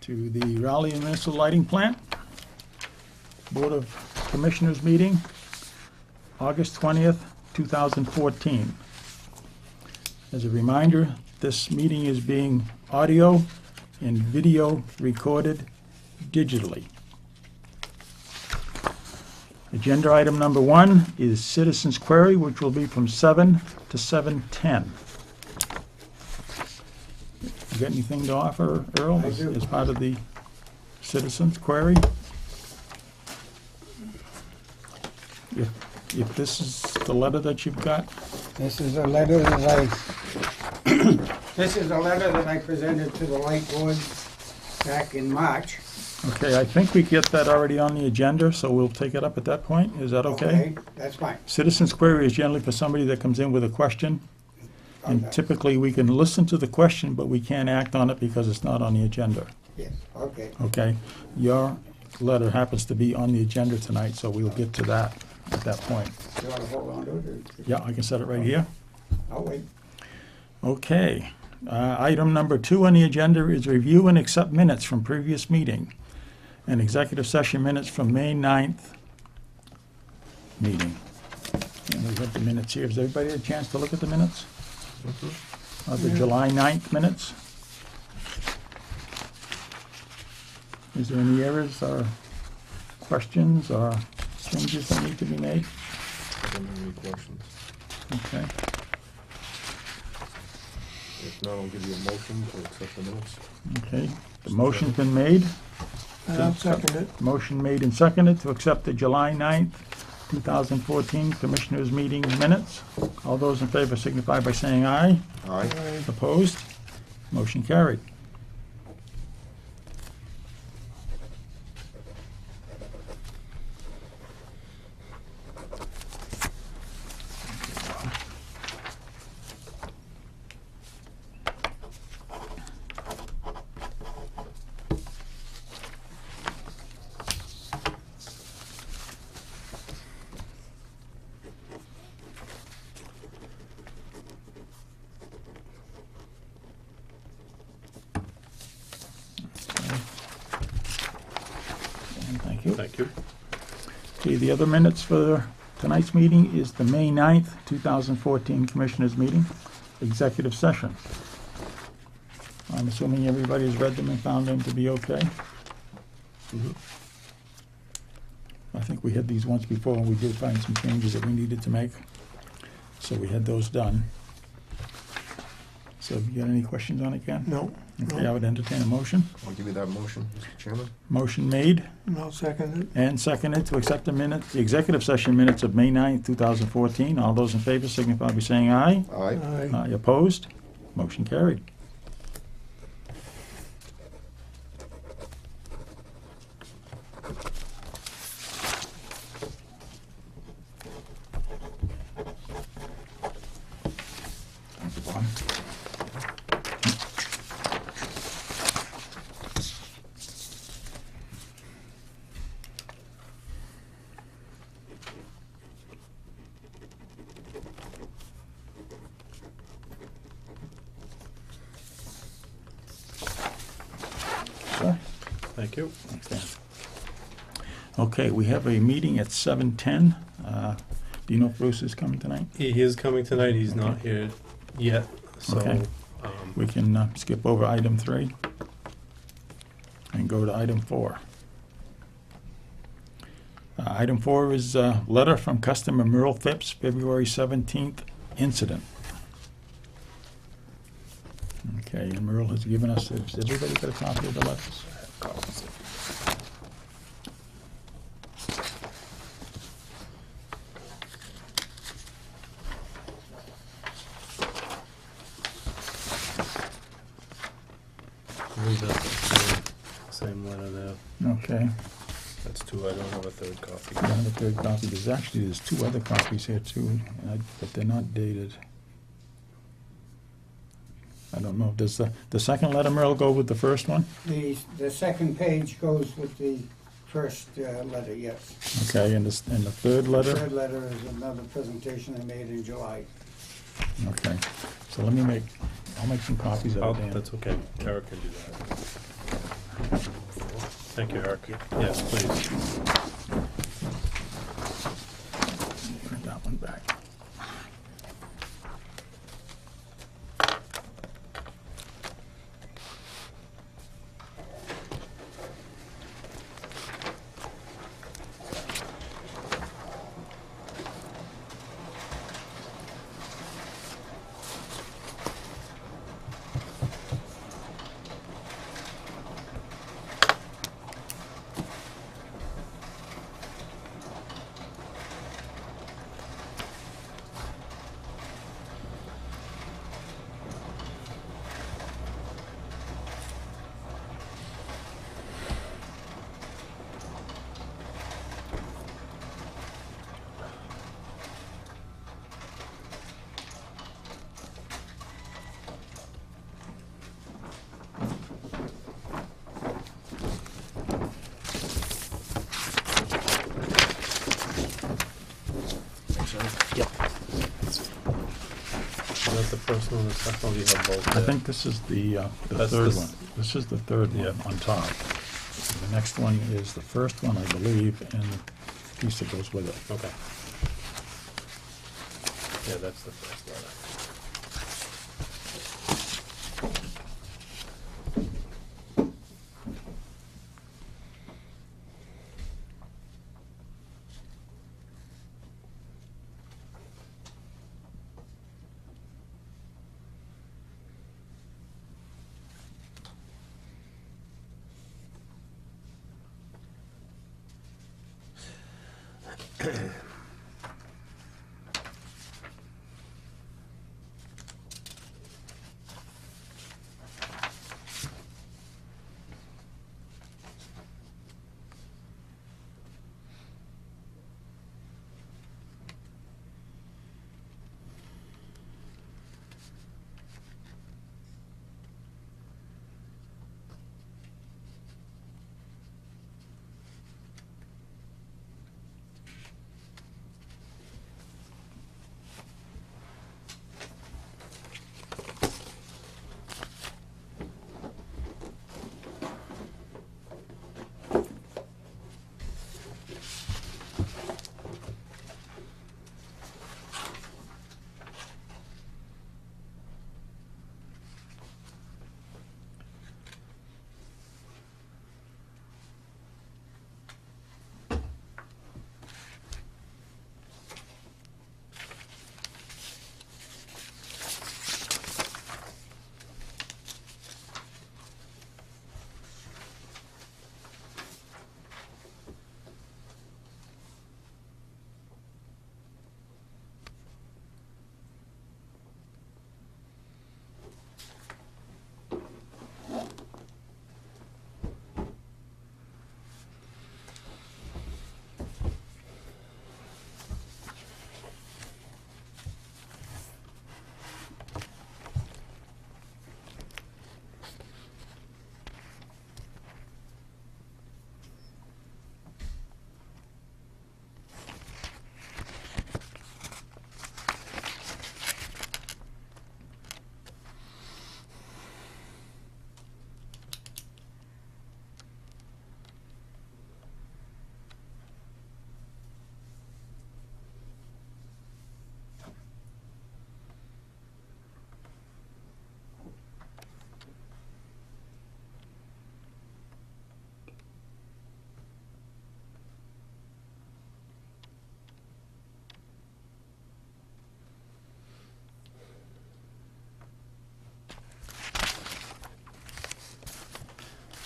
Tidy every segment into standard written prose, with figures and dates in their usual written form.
to the Raleigh Municipal Lighting Plant Board of Commissioners meeting, August 20th, 2014. As a reminder, this meeting is being audio and video recorded digitally. Agenda item number 1 is Citizens Query, which will be from 7 to 7:10. You got anything to offer, Earl, I do. as part of the Citizens Query? If this is the letter that you've got, This is a letter that this is a letter that I presented to the Light Board back in March. okay, I think we get that already on the agenda, so we'll take it up at that point. Is that okay? That's fine. Citizens Query is generally for somebody that comes in with a question, and Okay. typically we can listen to the question, but we can't act on it because it's not on the agenda, Yes, okay. okay? Your letter happens to be on the agenda tonight, so we'll get to that at that point. You want to hold on to it? or- Yeah, I can set it right here. I'll wait. Okay. Item number 2 on the agenda is review and accept minutes from previous meeting and executive session minutes from May 9th meeting. And we have the minutes here. Has everybody had a chance to look at the minutes? Of the July 9th minutes? Is there any errors or questions or changes that need to be made? I don't have any questions. Okay. If not, I'll give you a motion to accept the minutes. Okay. The motion's been made. I'll second it. Motion made and seconded to accept the July 9th, 2014 Commissioners' Meeting minutes. All those in favor signify by saying aye. Aye. Opposed? Motion carried. And thank you. Thank you. Okay, the other minutes for tonight's meeting is the May 9th, 2014 Commissioners' Meeting, executive session. I'm assuming everybody's read them and found them to be okay? Mhm. I think we had these once before, and we did find some changes that we needed to make, so we had those done. So have you got any questions on it, Ken? No. Okay, I would entertain a motion. I'll give you that motion, Mr. Chairman. Motion made And I'll second it. and seconded to accept the minutes, the executive session minutes of May 9th, 2014. All those in favor signify by saying aye. Aye. Aye opposed? Motion carried. Sir? Thank you. Okay. Okay, we have a meeting at 7:10. Do you know if Bruce is coming tonight? He is coming tonight, he's not here yet, so, Okay. We can skip over item 3 and go to item 4. Item 4 is a letter from customer Merle Phipps, February 17th incident. Okay, and Merle has given us, has everybody got a copy of the letters? I believe that's the same letter there. Okay, That's 2, I don't have a third copy. I have a third copy. There's 2 other copies here too, but they're not dated. I don't know, does the second letter, Merle, go with the first one? The second page goes with the first letter, yes. Okay, and the third The letter? third letter is another presentation I made in July. Okay, so I'll make some copies of it, Dan. That's okay, Eric can do that. Thank you, Eric. Yes, please. Bring that one back. Yep. Is that the first one, the second one, we have both I there? think this is the That's third this- one. This is the third one Yeah. on top. The next one is the first one, I believe, and the piece that goes with it. Okay. Yeah, that's the first letter.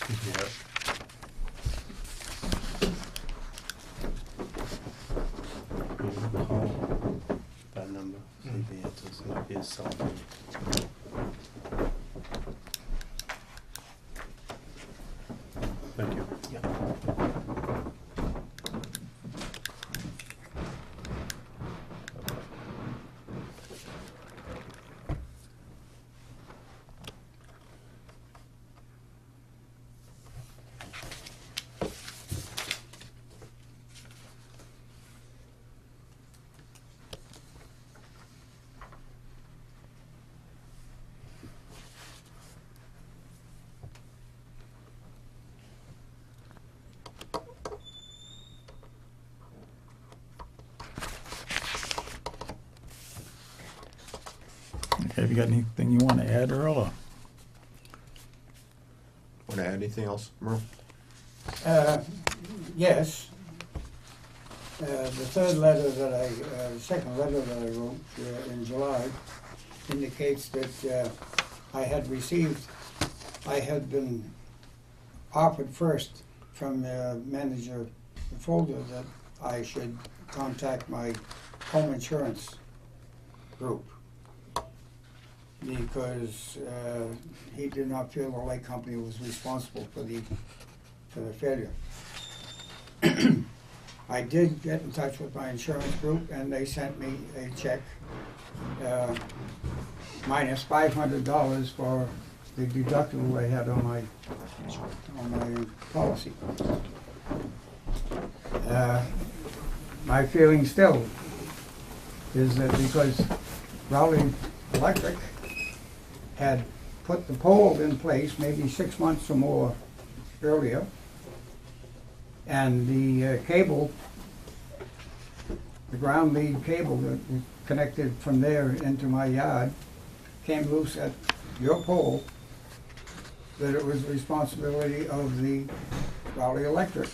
Yeah. Call that number, see if he answers, it might be his cell phone. Thank you. have you got anything you want to add, Earl? Or? Want to add anything else, Merle? Yes. The third letter that the second letter that I wrote in July indicates that I had been offered first from the manager, the folder, that I should contact my home insurance group because he did not feel the light company was responsible for the failure. I did get in touch with my insurance group, and they sent me a check minus $500 for the deductible I had on my policy. My feeling still is that because Rowley Electric had put the pole in place maybe 6 months or more earlier, and the cable, the ground lead cable that connected from there into my yard came loose at your pole, that it was the responsibility of the Rowley Electric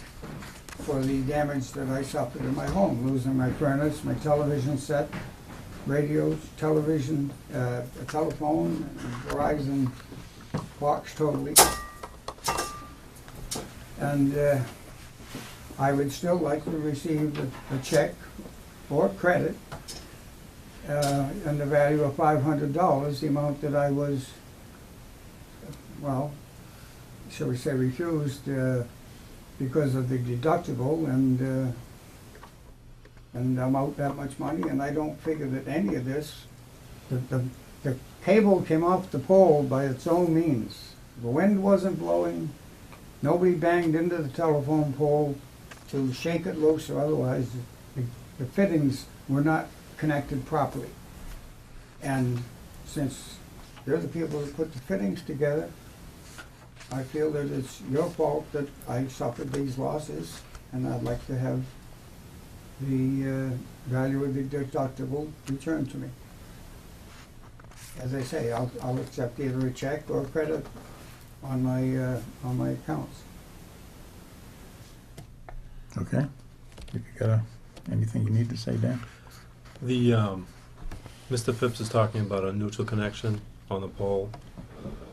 for the damage that I suffered in my home, losing my furnace, my television set, radios, television, a telephone, Verizon box totally. And I would still like to receive a check or credit in the value of $500, the amount that I was, well, shall we say, refused because of the deductible, and I'm out that much money, and I don't figure that any of this, the cable came off the pole by its own means. The wind wasn't blowing, nobody banged into the telephone pole to shake it loose or otherwise. The fittings were not connected properly. And since you're the people who put the fittings together, I feel that it's your fault that I suffered these losses, and I'd like to have the value of the deductible returned to me. As I say, I'll accept either a check or a credit on my accounts. Okay. If you got anything you need to say, Dan? The, Mr. Phipps is talking about a neutral connection on the pole.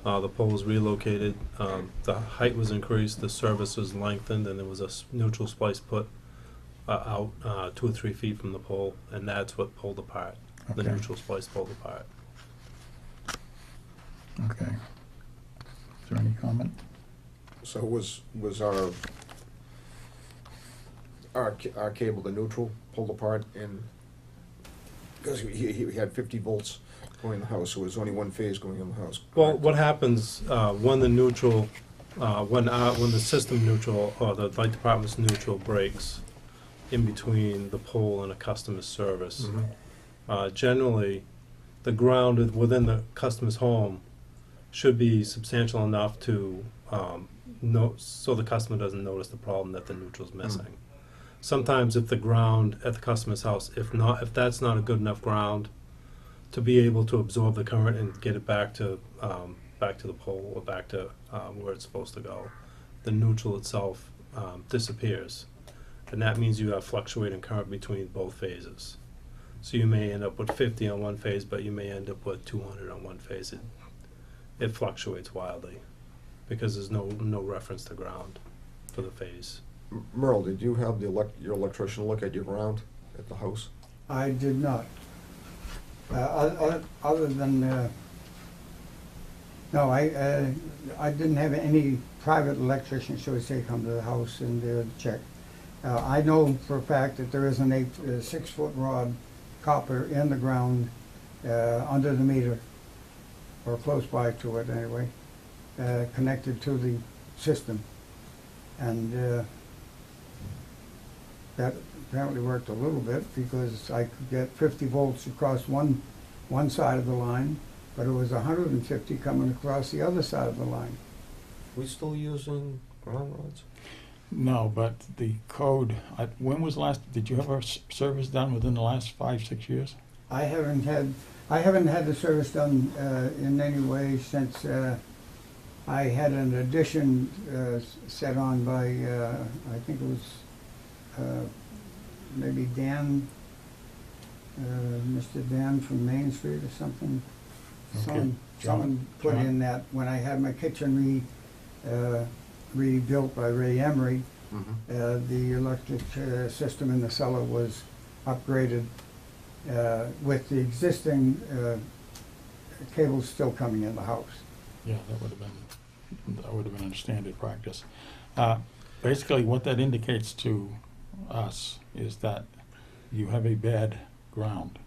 The pole was relocated, the height was increased, the service was lengthened, and there was a neutral splice put out 2 or 3 feet from the pole, and that's what pulled apart. The Okay. neutral splice pulled apart. Okay. Is there any comment? So was our cable, the neutral, pulled apart in, because he had 50 volts going in the house, so it was only one phase going in the house. Well, what happens when the neutral, when the system neutral or the light department's neutral breaks in between the pole and a customer's service? Generally, the ground within the customer's home should be substantial enough to so the customer doesn't notice the problem that the neutral's missing. Sometimes, if the ground at the customer's house, if that's not a good enough ground to be able to absorb the current and get it back to the pole or back to where it's supposed to go, the neutral itself disappears, and that means you have fluctuating current between both phases. So you may end up with 50 on one phase, but you may end up with 200 on one phase. It fluctuates wildly because there's no reference to ground for the phase. Merle, did you have your electrician look at your ground at the house? I did not. Other than, no, I didn't have any private electrician, shall we say, come to the house and check. I know for a fact that there is a 6-foot rod copper in the ground under the meter, or close by to it anyway, connected to the system. And that apparently worked a little bit because I could get 50 volts across one side of the line, but it was 150 coming across the other side of the line. We still using ground rods? No, but the code, when was last, did you have a service done within the last 5, 6 years? I haven't had the service done in any way since I had an addition set on by, I think it was maybe Dan, Mr. Dan from Main Street or something. Okay. Someone put John? in that when I had my kitchen rebuilt by Ray Emery, the electric system in the cellar was upgraded with the existing cables still coming in the house. Yeah, that would have been a standard practice. Basically, what that indicates to us is that you have a bad ground.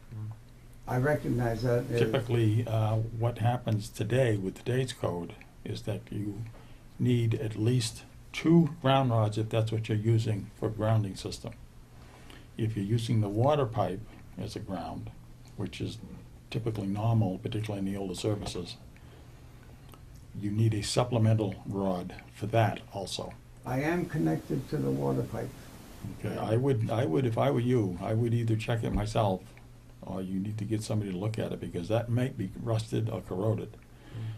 I recognize that. Typically, what happens today with today's code is that you need at least 2 ground rods if that's what you're using for grounding system. If you're using the water pipe as a ground, which is typically normal, particularly in the older services, you need a supplemental rod for that also. I am connected to the water pipe. Okay, I would, if I were you, I would either check it myself, or you need to get somebody to look at it, because that might be rusted or corroded.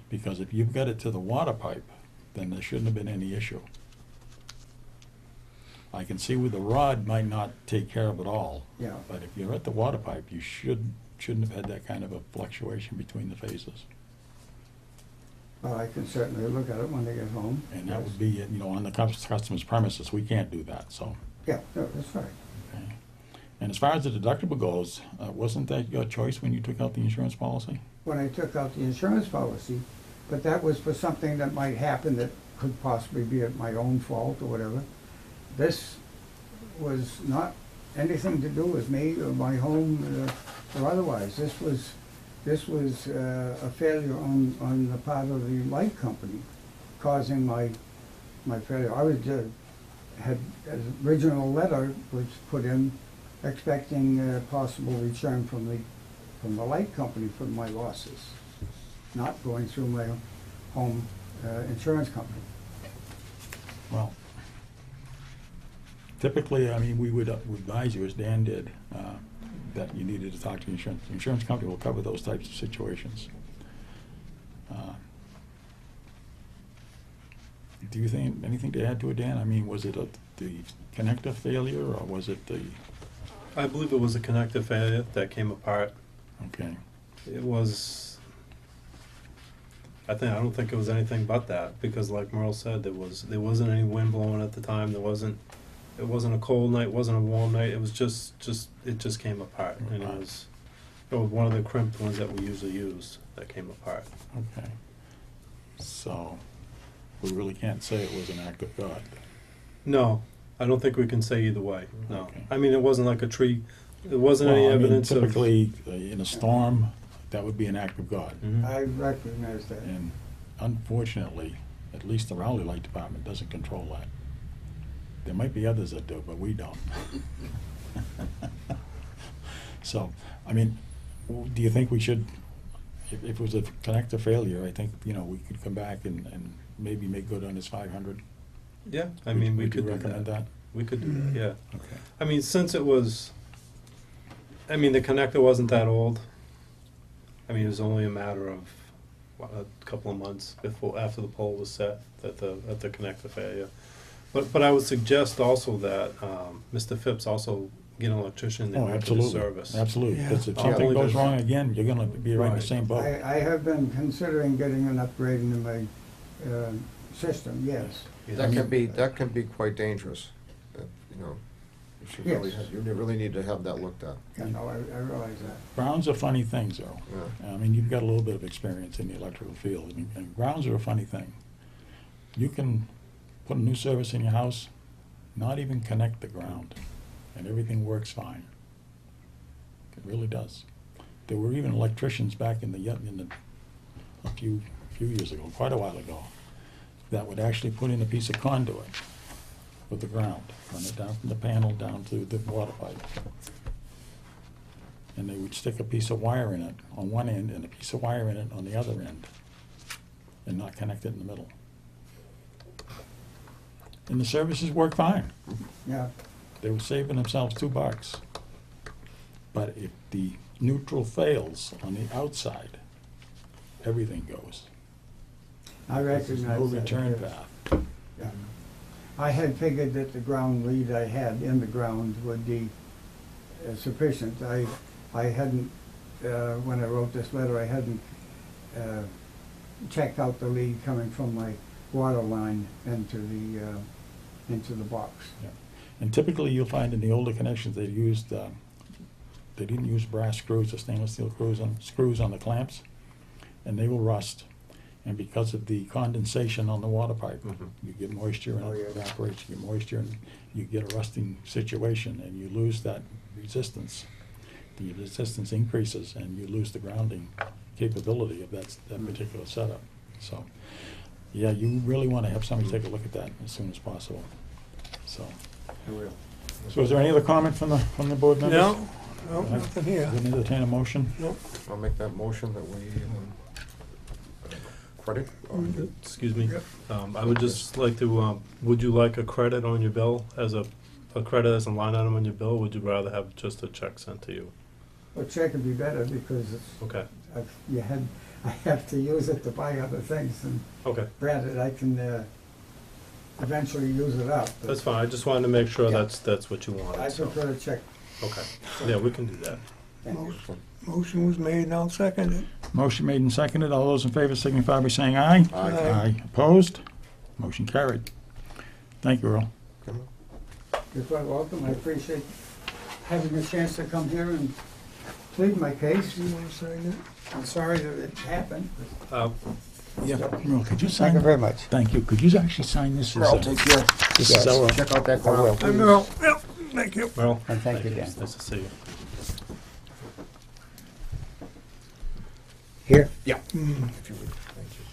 Because if you've got it to the water pipe, then there shouldn't have been any issue. I can see where the rod might not take care of it all, Yeah. but if you're at the water pipe, you shouldn't have had that kind of a fluctuation between the phases. Well, I can certainly look at it when they get home. And that Yes. would be, you know, on the customer's premises, we can't do that, so. Yeah, no, that's right. Okay. And as far as the deductible goes, wasn't that your choice when you took out the insurance policy? When I took out the insurance policy, but that was for something that might happen that could possibly be at my own fault or whatever. This was not anything to do with me or my home or otherwise. This was a failure on the part of the light company causing my failure. I was had an original letter was put in expecting possible return from the light company for my losses, not going through my home insurance company. Well, typically, I mean, we would advise you, as Dan did, that you needed to talk to the insurance. The insurance company will cover those types of situations. Do you think, anything to add to it, Dan? I mean, was it the connector failure, or was it the, I believe it was a connector failure that came apart. okay, It was, I don't think it was anything but that, because like Merle said, there wasn't any wind blowing at the time, it wasn't a cold night, wasn't a warm night, it was it just came apart, and it was one of the crimped ones that we usually use that came apart. okay. So, we really can't say it was an act of God. No, I don't think we can say either way, no. Okay. I mean, it wasn't like a tree, there wasn't any Well, I mean, evidence of. typically, in a storm, that would be an act of God. Mhm. I recognize that. And unfortunately, at least the Rowley Light Department doesn't control that. There might be others that do, but we don't. So, I mean, do you think we should, if it was a connector failure, I think, you know, we could come back and maybe make good on this 500? Yeah, I mean, we Would you could do recommend that? We could do that, yeah. Okay. I mean, since it was, the connector wasn't that old. I mean, it was only a matter of a couple of months after the pole was set at the connector failure. But I would suggest also that Mr. Phipps also get an electrician Oh, there for the absolutely, service. absolutely, because if Yeah. something I'll goes believe it. wrong again, you're gonna be right in the Right. same boat. I have been considering getting an upgrade into my system, yes. That can be quite dangerous, you know. You should really, Yes. you really need to have that looked at. Yeah, no, I realize that. Grounds are funny things, though. Yeah. I mean, you've got a little bit of experience in the electrical field. I mean, and grounds are a funny thing. You can put a new service in your house, not even connect the ground, and everything works fine. It really does. There were even electricians back in a few years ago, quite a while ago, that would actually put in a piece of conduit with the ground, run it down from the panel down to the water pipe. And they would stick a piece of wire in it on one end and a piece of wire in it on the other end, and not connect it in the middle. And the services worked fine. Yeah, They were saving themselves $2. But if the neutral fails on the outside, everything goes. I There's recognize no that. return yes. path. Yeah. I had figured that the ground lead I had in the ground would be sufficient. I hadn't, when I wrote this letter, I hadn't checked out the lead coming from my water line into the box. And typically, you'll find in the older connections, they used, they didn't use brass screws or stainless steel screws on the clamps, and they will rust. And because of the condensation on the water pipe, Mhm. you get moisture and Oh, it yeah. evaporates, you get moisture and you get a rusting situation and you lose that resistance. The resistance increases and you lose the grounding capability of that particular setup. So, yeah, you really want to have somebody take a look at that as soon as possible. So, I will. so is there any other comment from the board members? No, nothing here. Would entertain a motion? I'll make that motion that we credit. Excuse me. I would just like to, would you like a credit on your bill as a credit as a line item on your bill? Or would you rather have just a check sent to you? A check would be better because it's, Okay, I have to use it to buy other things, and okay, granted, I can eventually use it up. but that's fine. I just wanted to make sure Yeah. that's what you I wanted, so, prefer a check. okay. Yeah, we can do that. Thank you. Motion was made and I'll second it. Motion made and seconded. All those in favor signify by saying aye. Aye. Aye. Opposed? Motion carried. Thank you, Earl. You're quite welcome. I appreciate having a chance to come here and plead my case. You want to sign it? I'm sorry that it happened. Yeah. Earl, could you Thank sign? you very much. Thank you. Could you actually sign this? Sure, I'll take care. This is our, Check out that ground, please. Earl, yep, thank you. Merrill? And thank you, Dan. It's nice to see you. Here? Yeah. If you would, thank you.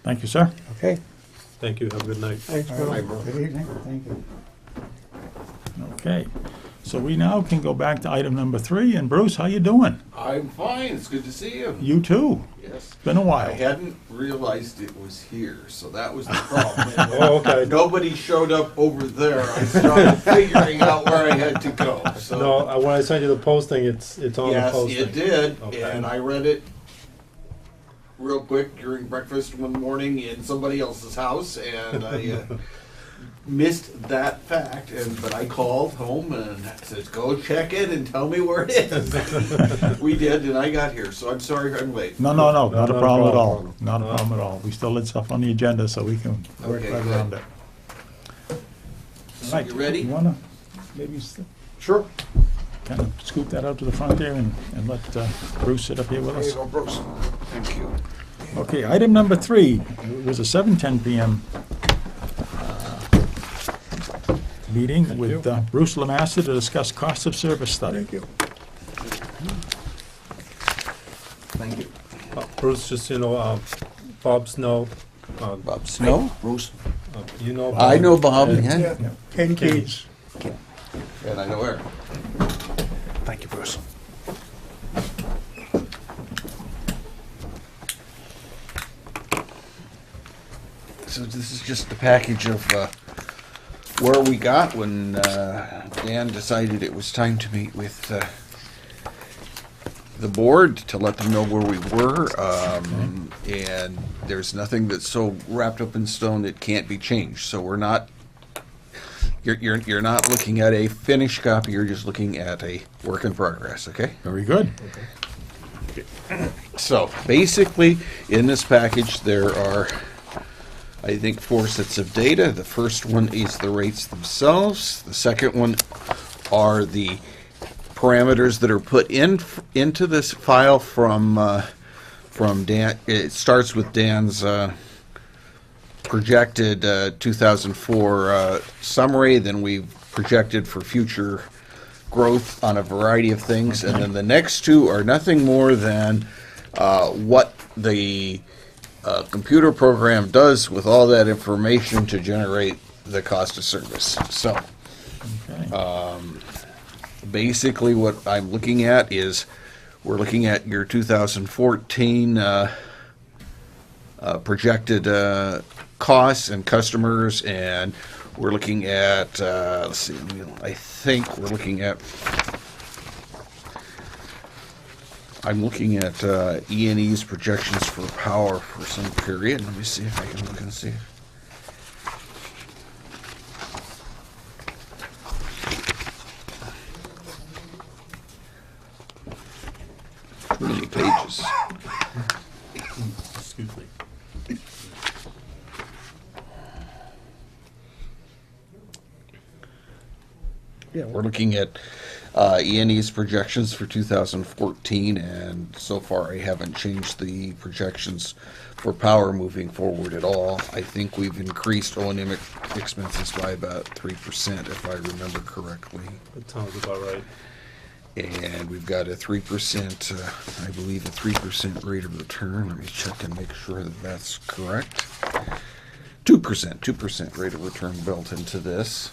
thank you, sir. Okay. Thank you. Have a good night. Thanks, All Bill. right. Hi, Merle. Good evening. Thank you. Okay. So we now can go back to item number 3. And Bruce, how you doing? I'm fine. It's good to see you. You too. Yes. Been a I while. hadn't realized it was here, so that was the problem. Oh, okay. Nobody showed up over there. I started figuring out where I had to go. So No, when I sent you the posting, it's on the yes, posting. it did, Okay. and I read it real quick during breakfast one morning in somebody else's house, and I missed that fact. But I called home and said, "Go check it and tell me where it is." We did, and I got here. So I'm sorry I'm late. No, not a not a problem at all. problem. Not a No. problem at all. We still had stuff on the agenda, so we can work Okay, right good. around it. So Right. you ready? You wanna maybe Sure. kind of scoop that out to the front there and let Bruce sit up here with There you us? go, Bruce. Thank you. Okay, item number 3 was a 7:10 PM meeting Thank with you. Bruce Lamassa to discuss cost of service study. Thank you. Thank you. Bruce, just, Bob Snow. Bob Snow? Bruce. You know Bob. I know Bob, And- yeah. Yeah, Ken Keys. And I know Eric. Thank you, Bruce. So this is just a package of where we got when Dan decided it was time to meet with the board to let them know where we were. And there's nothing that's so wrapped up in stone that can't be changed. So we're not, you're not looking at a finished copy, you're just looking at a work in progress, okay? Very good. So basically, in this package, there are, I think, 4 sets of data. The first one is the rates themselves. The second one are the parameters that are put into this file from Dan. It starts with Dan's projected 2004 summary, then we've projected for future growth on a variety of things, and then the next two are nothing more than what the computer program does with all that information to generate the cost of service. So Okay. basically what I'm looking at is we're looking at your 2014 projected costs and customers, and we're looking at, let's see, I think we're looking at, I'm looking at E&E's projections for power for some period. Let me see if I can look and see. Too many pages. Excuse me. Yeah, we're looking at E&E's projections for 2014, and so far I haven't changed the projections for power moving forward at all. I think we've increased O&M expenses by about 3%, if I remember correctly. That sounds about right. And we've got a 3%, I believe a 3% rate of return. Let me check and make sure that that's correct. 2% rate of return built into this.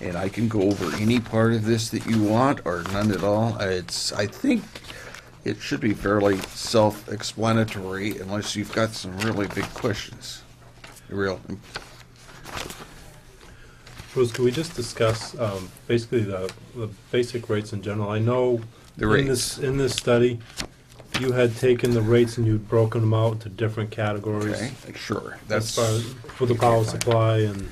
And I can go over any part of this that you want or none at all. I think it should be fairly self-explanatory unless you've got some really big questions. Bruce, can we just discuss basically the basic rates in general? I know The in rates. this study, you had taken the rates and you'd broken them out into different categories. Okay, sure. As That's far as for the power supply and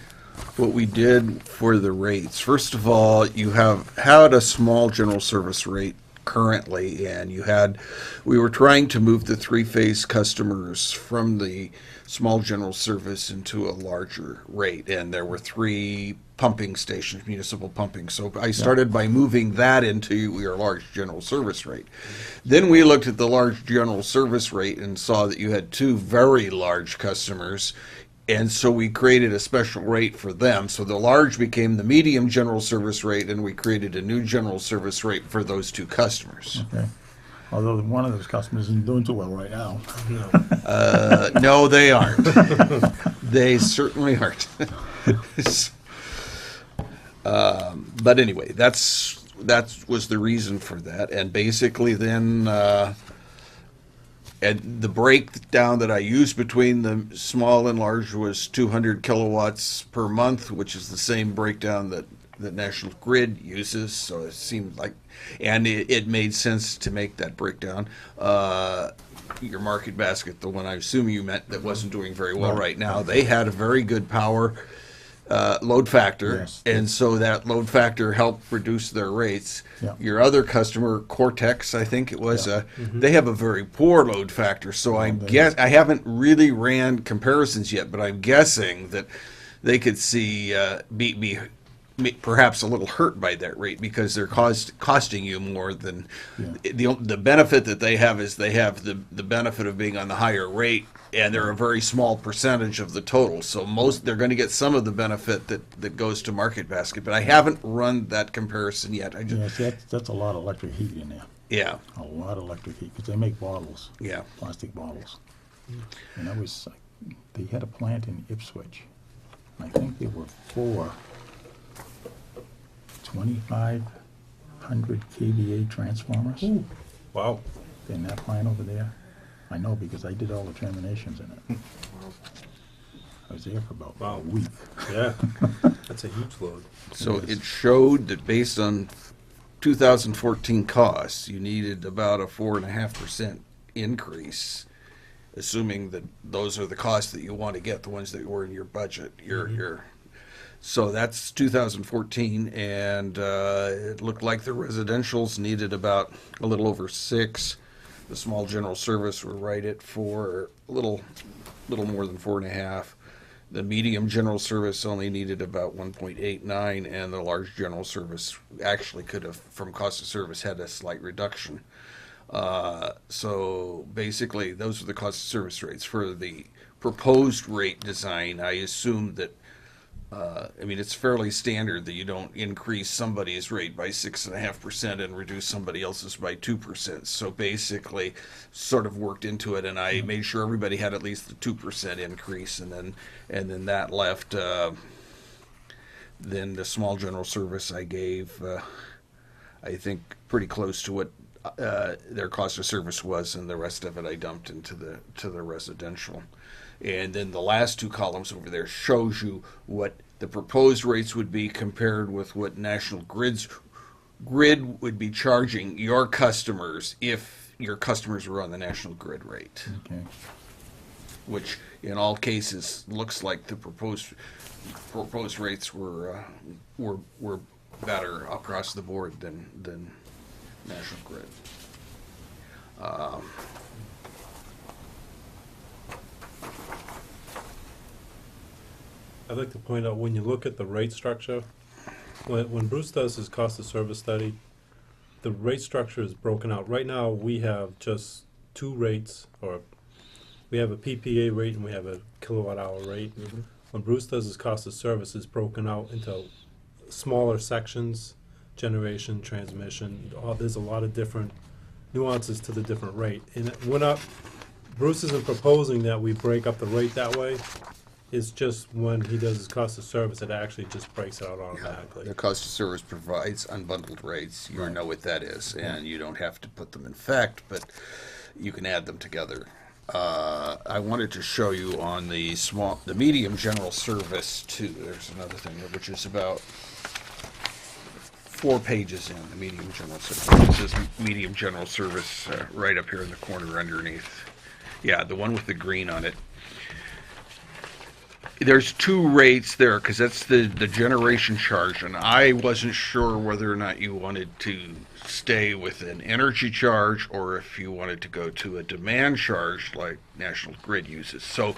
what we did for the rates. First of all, you have had a small general service rate currently, and we were trying to move the three-phase customers from the small general service into a larger rate, and there were 3 pumping stations, municipal pumping. So I started by moving that into your large general service rate. Then we looked at the large general service rate and saw that you had 2 very large customers, and so we created a special rate for them. So the large became the medium general service rate, and we created a new general service rate for those 2 customers. Okay. Although one of those customers isn't doing too well right now. No, they aren't. They certainly aren't. But anyway, that was the reason for that. And basically then, and the breakdown that I used between the small and large was 200 kilowatts per month, which is the same breakdown that National Grid uses. So it seemed like, and it made sense to make that breakdown. Your Market Basket, the one I assume you meant that wasn't doing very well right now, they had a very good power load factor, Yes. and so that load factor helped reduce their rates. Yeah. Your other customer, Cortex, I think it was, they have a very poor load factor. So I haven't really ran comparisons yet, but I'm guessing that they could see be perhaps a little hurt by that rate because they're costing you more than the benefit that they have is they have the benefit of being on the higher rate, and they're a very small percentage of the total. So they're going to get some of the benefit that goes to Market Basket, but I haven't run that comparison yet. I just Yes, that's a lot of electric heat in there. yeah. A lot of electric heat, because they make bottles. Yeah. Plastic bottles. And they had a plant in Ipswich. I think there were 4 2,500 kVA transformers wow. in that plant over there. I know because I did all the terminations in it. I was there for about a Wow. week. Yeah, that's a huge load. So Yes. it showed that based on 2014 costs, you needed about a 4.5% increase, assuming that those are the costs that you want to get, the ones that were in your budget. So that's 2014, and it looked like the residentials needed about a little over 6. The small general service were right at 4, a little more than 4.5. The medium general service only needed about 1.89, and the large general service actually could have, from cost of service, had a slight reduction. So basically, those are the cost of service rates. For the proposed rate design, I assume that, I mean, it's fairly standard that you don't increase somebody's rate by 6.5% and reduce somebody else's by 2%. So basically, sort of worked into it, and I made sure everybody had at least the 2% increase, and then that left. Then the small general service I gave, I think, pretty close to what their cost of service was, and the rest of it I dumped into the residential. And then the last two columns over there shows you what the proposed rates would be compared with what National Grid would be charging your customers if your customers were on the National Grid rate, Okay. which in all cases looks like the proposed rates were better across the board than National Grid. I'd like to point out, when you look at the rate structure, when Bruce does his cost of service study, the rate structure is broken out. Right now, we have just two rates, or we have a PPA rate and we have a kilowatt hour rate. When Bruce does his cost of service, it's broken out into smaller sections, generation, transmission. There's a lot of different nuances to the different rate. And we're not, Bruce isn't proposing that we break up the rate that way. It's just when he does his cost of service, it actually just breaks it out automatically. The cost of service provides unbundled rates. You know what that is, and you don't have to put them in fact, but you can add them together. I wanted to show you on the medium general service too. There's another thing there, which is about 4 pages in the medium general service. It says medium general service right up here in the corner underneath. Yeah, the one with the green on it. There's two rates there because that's the generation charge, and I wasn't sure whether or not you wanted to stay with an energy charge or if you wanted to go to a demand charge like National Grid uses. So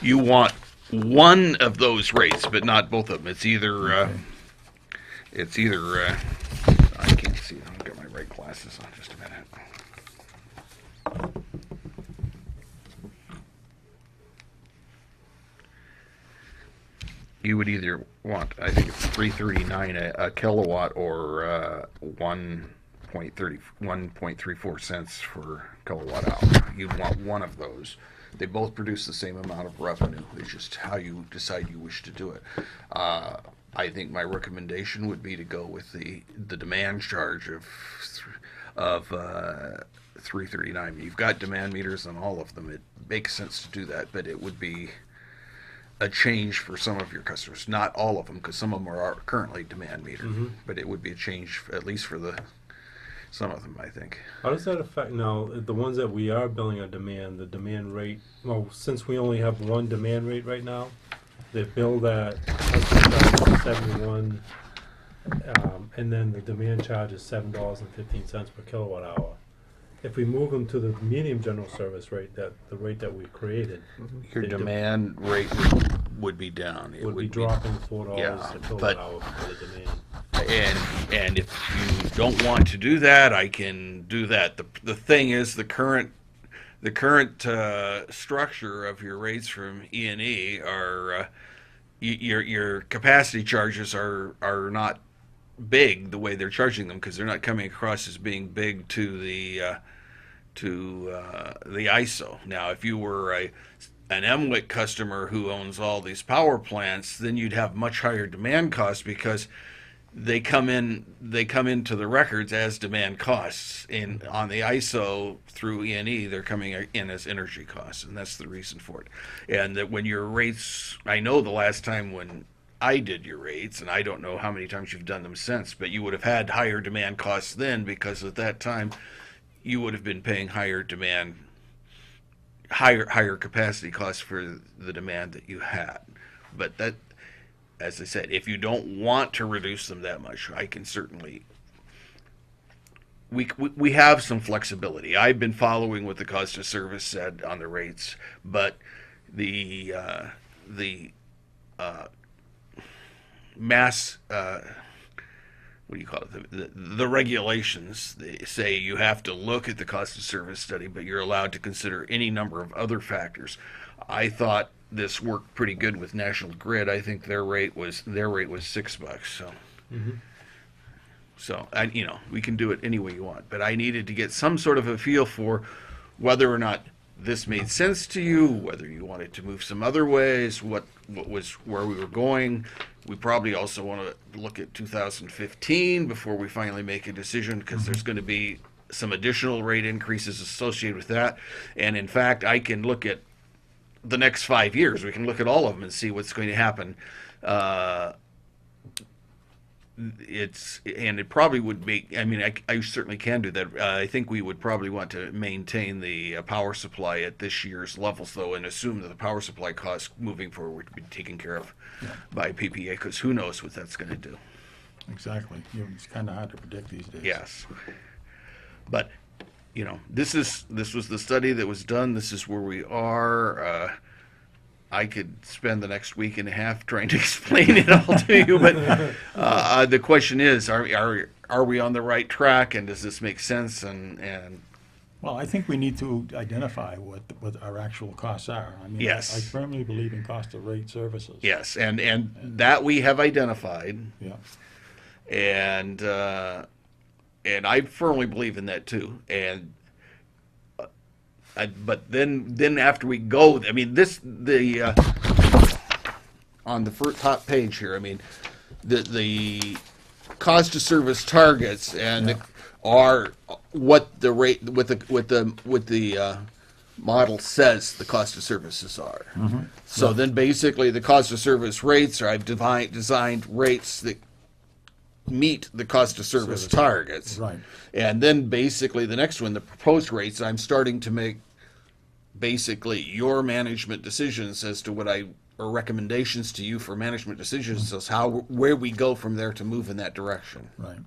you want one of those rates, but not both of them. It's either I can't see. I'll get my right glasses on just a minute. You would either want, I think it's $3.39 a kilowatt or 1.34 cents for kilowatt hour. You'd want one of those. They both produce the same amount of revenue. It's just how you decide you wish to do it. I think my recommendation would be to go with the demand charge of $3.39. You've got demand meters on all of them. It makes sense to do that, but it would be a change for some of your customers, not all of them, because some of them are currently demand metered. But it would be a change, at least for some of them, I think. How does that affect now the ones that we are billing on demand? The demand rate. Well, since we only have one demand rate right now, they bill that 71, and then the demand charge is $7.15 per kilowatt hour. If we move them to the medium general service rate, the rate that we created, Your the demand rate would be down. It would be dropping $4 Yeah, a kilowatt but- hour for the demand. And if you don't want to do that, I can do that. The thing is, the current structure of your rates from E&E are your capacity charges are not big the way they're charging them, because they're not coming across as being big to the ISO. Now, if you were an MWIC customer who owns all these power plants, then you'd have much higher demand costs because they come into the records as demand costs. On the ISO through E&E, they're coming in as energy costs, and that's the reason for it. And that when your rates, I know the last time when I did your rates, and I don't know how many times you've done them since, but you would have had higher demand costs then, because at that time you would have been paying higher capacity costs for the demand that you had. But that, as I said, if you don't want to reduce them that much, I can certainly. We have some flexibility. I've been following what the cost of service said on the rates, but the mass what do you call it, the regulations, they say you have to look at the cost of service study, but you're allowed to consider any number of other factors. I thought this worked pretty good with National Grid. I think their rate was $6. So, so we can do it any way you want. But I needed to get some sort of a feel for whether or not this made sense to you, whether you wanted to move some other ways, what was where we were going. We probably also want to look at 2015 before we finally make a decision, because there's going to be some additional rate increases associated with that. And in fact, I can look at the next 5 years. We can look at all of them and see what's going to happen. It probably would make, I certainly can do that. I think we would probably want to maintain the power supply at this year's levels, though, and assume that the power supply costs moving forward would be taken care of by PPA, because who knows what that's going to do. Exactly. It's kind of hard to predict these days. Yes. But, this was the study that was done. This is where we are. I could spend the next week and a half trying to explain it all to you, but the question is, are we on the right track, and does this make sense? And Well, I think we need to identify what our actual costs are. I mean, Yes. I firmly believe in cost of rate services. yes, and that we have identified, Yeah. and I firmly believe in that too. And but then after we go, on the first top page here, the cost of service targets and are what the rate with the model says the cost of services are. So then basically the cost of service rates are, I've designed rates that meet the cost of service targets. Right. And then basically the next one, the proposed rates, I'm starting to make basically your management decisions as to or recommendations to you for management decisions as where we go from there to move in that direction. Right.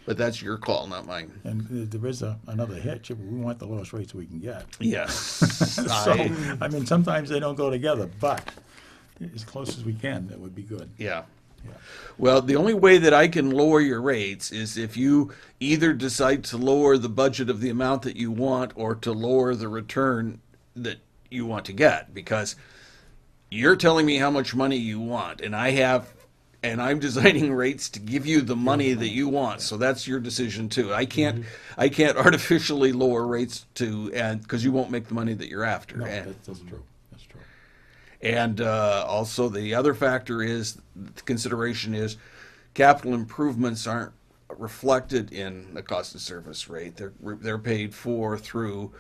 But that's your call, not mine. And there is another hitch. We want the lowest rates we can get. Yes. So, sometimes they don't go together, but as close as we can, that would be good. Yeah. Yeah. Well, the only way that I can lower your rates is if you either decide to lower the budget of the amount that you want, or to lower the return that you want to get, because you're telling me how much money you want, and I'm designing rates to give you the money that you want. So that's your decision too. I can't artificially lower rates because you won't make the money that you're after. No, that's true. That's true. And also the other factor is, the consideration is, capital improvements aren't reflected in the cost of service rate. They're paid for through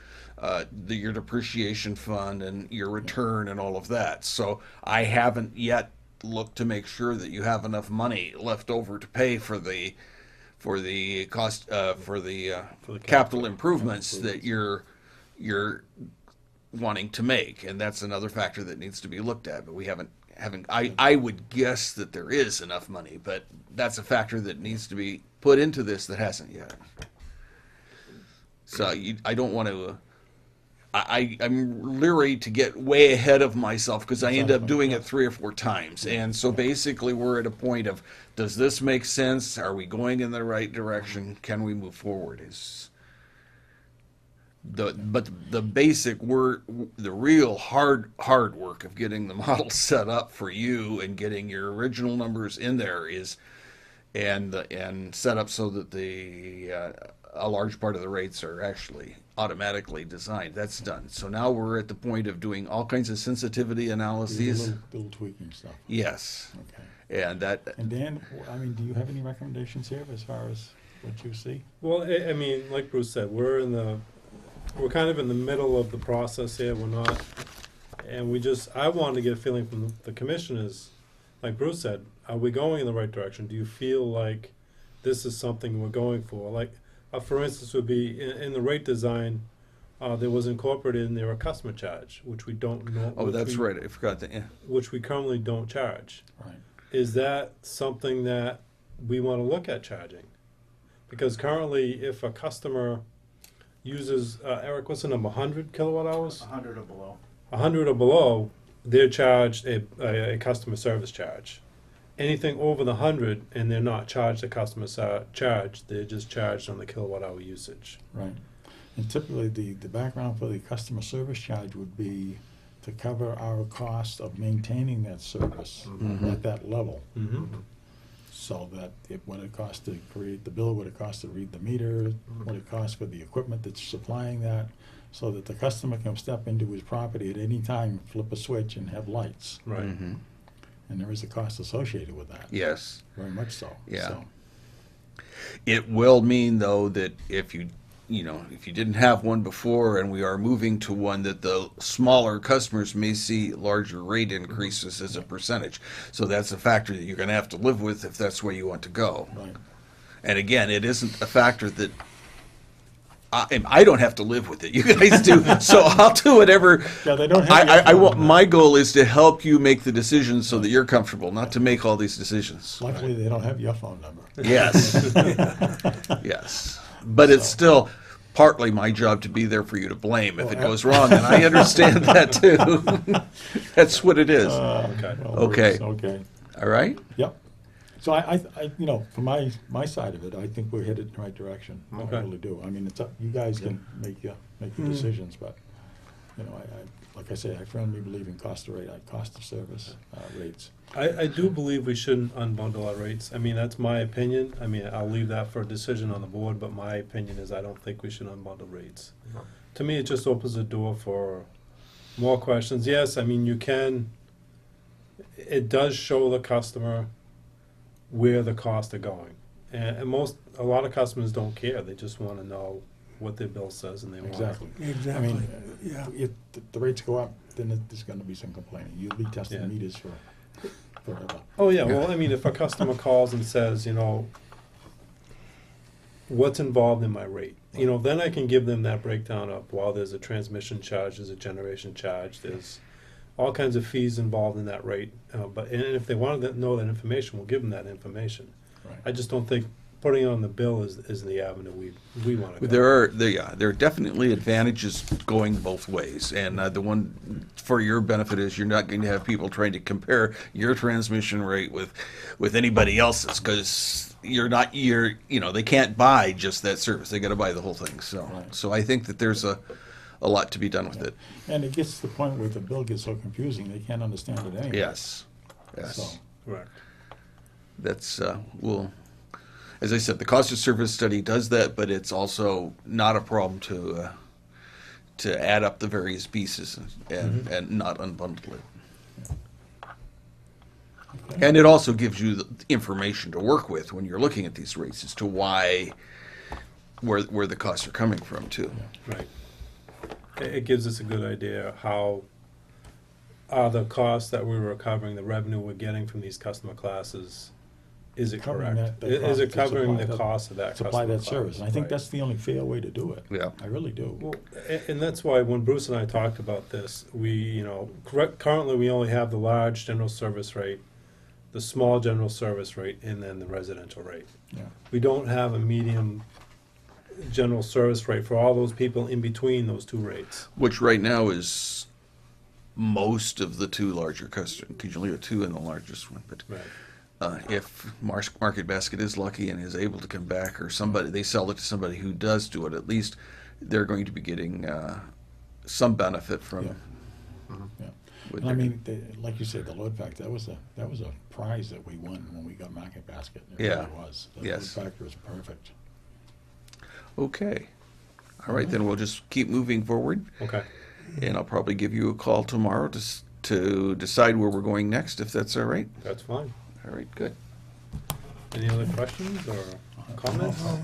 your depreciation fund and your return and all of that. So I haven't yet looked to make sure that you have enough money left over to pay for the cost for the capital improvements that you're wanting to make, and that's another factor that needs to be looked at. But we haven't. I would guess that there is enough money, but that's a factor that needs to be put into this that hasn't yet. So I don't want to. I'm leery to get way ahead of myself, because I end up doing it 3 or 4 times. And so basically we're at a point of, does this make sense? Are we going in the right direction? Can we move forward? But the basic work, the real hard work of getting the model set up for you and getting your original numbers in there and set up so that a large part of the rates are actually automatically designed. That's done. So now we're at the point of doing all kinds of sensitivity analyses. Little tweaking stuff. Yes. Okay. And that. And Dan, do you have any recommendations here as far as what you see? Well, like Bruce said, we're kind of in the middle of the process here. We're not, and I wanted to get a feeling from the commissioners, like Bruce said, are we going in the right direction? Do you feel like this is something we're going for? Like, for instance, would be in the rate design, there was incorporated in there a customer charge, which we don't know. Oh, that's right. I forgot that. Yeah. Which we currently don't charge. Right. Is that something that we want to look at charging? Because currently, if a customer uses, Eric, what's the number, 100 kilowatt hours? 100 or below. 100 or below, they're charged a customer service charge. anything over the 100, and they're not charged the customer charge, they're just charged on the kilowatt hour usage. Right. And typically, the background for the customer service charge would be to cover our cost of maintaining that service at that level. Mm-hmm. So that what it costs to create the bill, what it costs to read the meter, what it costs for the equipment that's supplying that, so that the customer can step into his property at any time, flip a switch, and have lights. Right. Mhm. And there is a cost associated with that. Yes. Very much so. Yeah. So, It will mean, though, that if you didn't have one before and we are moving to one, that the smaller customers may see larger rate increases as a percentage. So that's a factor that you're going to have to live with if that's where you want to go. right. And again, it isn't a factor that I don't have to live with it. You guys do. So I'll do whatever. Yeah, they don't have. I want. My goal is to help you make the decisions so that you're comfortable, not to make all these decisions. Luckily, they don't have your phone number. Yes. Yes. But it's still partly my job to be there for you to blame if it goes wrong, and I understand that too. That's what it is. Okay. Well, Okay. Okay. All right? Yep. So I, from my side of it, I think we're headed in the right direction. Okay. I really do. I mean, it's up, you guys can make your decisions, but, like I say, I firmly believe in cost of service rates. I do believe we shouldn't unbundle our rates. I mean, that's my opinion. I mean, I'll leave that for a decision on the board, but my opinion is I don't think we should unbundle rates. To me, it just opens the door for more questions. Yes, I mean, it does show the customer where the costs are going. And a lot of customers don't care. They just want to know what their bill says, and they want Exactly. Exactly. I mean, Yeah. if the rates go up, then there's gonna be some complaining. You'll be testing Yeah. meters for forever. Oh, yeah, well, I mean, if a customer calls and says, what's involved in my rate? Then I can give them that breakdown of, well, there's a transmission charge, there's a generation charge, there's all kinds of fees involved in that rate. And if they wanted to know that information, we'll give them that information. Right. I just don't think putting it on the bill is the avenue we want to go. There are definitely advantages going both ways, and the one for your benefit is you're not going to have people trying to compare your transmission rate with anybody else's, because they can't buy just that service. They got to buy the whole thing. So Right. so I think that there's a lot to be done with it. And it gets to the point where the bill gets so confusing, they can't understand it anyway. Yes. Yes. So, Correct. That's as I said, the cost of service study does that, but it's also not a problem to add up the various pieces and not unbundle it. okay. And it also gives you the information to work with when you're looking at these rates as to where the costs are coming from too. Right. It gives us a good idea how are the costs that we're recovering, the revenue we're getting from these customer classes, is it Covering correct? that Is it cost to covering supply the that- cost of that customer Supply that class? service. And I think Right. that's the only fair way to do it. Yeah. I really do. Well, and that's why when Bruce and I talked about this, currently we only have the large general service rate, the small general service rate, and then the residential rate. Yeah. We don't have a medium general service rate for all those people in between those two rates. Which right now is most of the two larger customers, because you only have two in the largest one. But Right. if Market Basket is lucky and is able to come back, or they sell it to somebody who does do it, at least they're going to be getting some benefit from. Yeah. Yeah. what And I they're mean, like you said, the load factor, that was a prize that we won when we got Market Basket. It Yeah. really was. The Yes. load factor was perfect. Okay. All right, then we'll just keep moving forward, Okay. and I'll probably give you a call tomorrow to decide where we're going next, if that's all right. That's fine. All right, good. Any other questions or comments? Oh,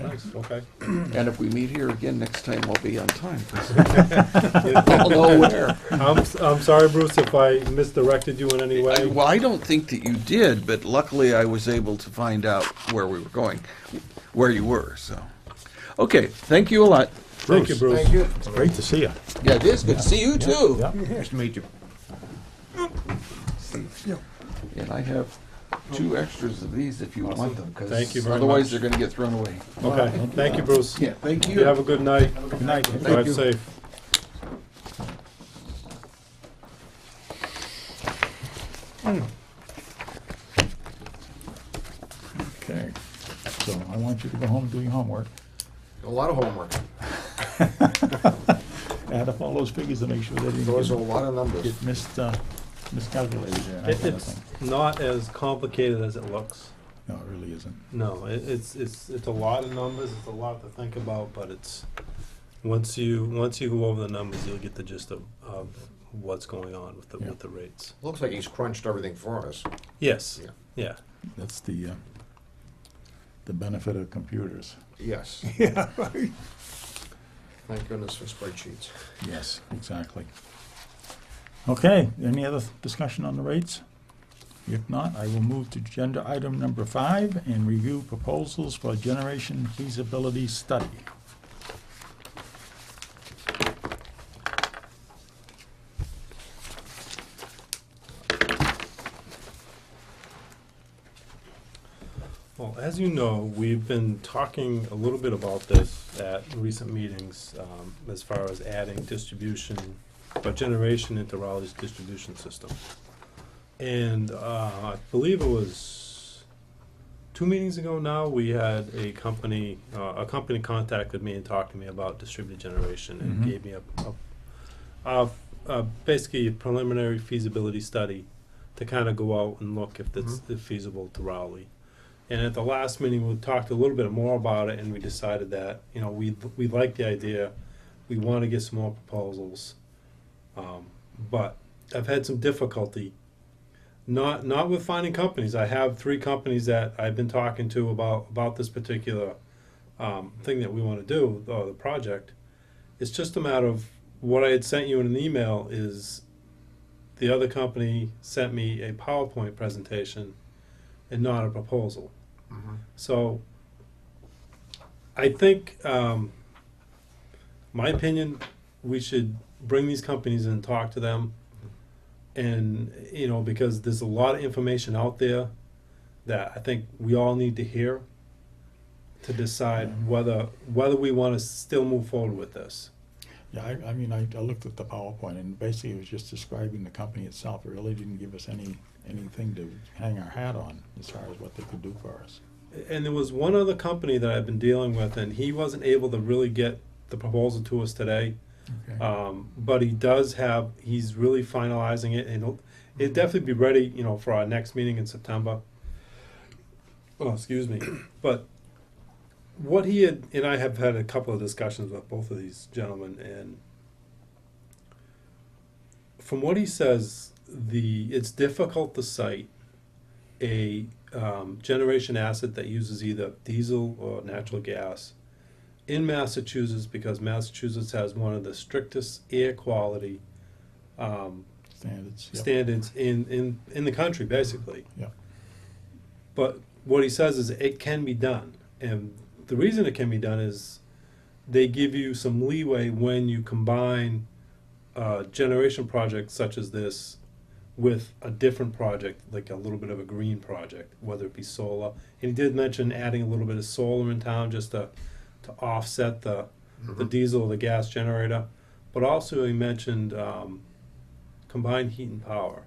nice, okay. And if we meet here again next time, I'll be on time. I'll know where. I'm sorry, Bruce, if I misdirected you in any way. Well, I don't think that you did, but luckily I was able to find out where we were going, where you were, so. Okay, thank you a lot. Thank you, Bruce. Thank you. It's great to see you. Yeah, it is. Good to see you, too. Yeah. Nice to meet you. And I have 2 extras of these if you want them, because Thank you very otherwise much. they're going to get thrown away. Okay, thank you, Bruce. Yeah, thank You have a good night. Good night. Drive safe. so I want you to go home and do your homework. A lot of homework. Add up all those figures to make sure they Those are a didn't lot of numbers. get miscalculated there. that kind of It's thing. not as complicated as it looks. No, it really isn't. No, it's a lot of numbers, it's a lot to think about, but it's, once you go over the numbers, you'll get the gist of what's going on with Yeah. the rates. Looks like he's crunched everything for us. Yes, Yeah. yeah. That's the benefit of computers. Yes. Yeah, right. Thank goodness for spreadsheets. Yes, exactly. Okay, any other discussion on the rates? If not, I will move to agenda item number 5 and review proposals for generation feasibility study. Well, as you know, we've been talking a little bit about this at recent meetings, as far as adding distribution, generation into Raleigh's distribution system. And I believe it was 2 meetings ago now, we had a company contacted me and talked to me about distributed generation and Mhm. gave me basically a preliminary feasibility study to kind of go out and look if it's feasible to Raleigh. And at the last meeting, we talked a little bit more about it, and we decided that, you know, we like the idea, we want to get some more proposals. But I've had some difficulty, not with finding companies. I have 3 companies that I've been talking to about this particular thing that we want to do, or the project. It's just a matter of what I had sent you in an email is the other company sent me a PowerPoint presentation and not a proposal. So I think, my opinion, we should bring these companies in and talk to them. And, you know, because there's a lot of information out there that I think we all need to hear to decide whether we want to still move forward with this. Yeah, I mean, I looked at the PowerPoint, and basically it was just describing the company itself. It really didn't give us anything to hang our hat on as far as what they could do for us. And there was one other company that I've been dealing with, and he wasn't able to really get the proposal to us today. Okay. But he's really finalizing it, and it'll definitely be ready, you know, for our next meeting in September. Oh, excuse me. But what he had, and I have had a couple of discussions with both of these gentlemen, and from what he says, it's difficult to cite a generation asset that uses either diesel or natural gas in Massachusetts, because Massachusetts has one of the strictest air quality Standards. Yep. standards in the country, basically. Yep. But what he says is it can be done, and the reason it can be done is they give you some leeway when you combine a generation project such as this with a different project, like a little bit of a green project, whether it be solar. And he did mention adding a little bit of solar in town just to offset the diesel or the gas generator. But also he mentioned combined heat and power,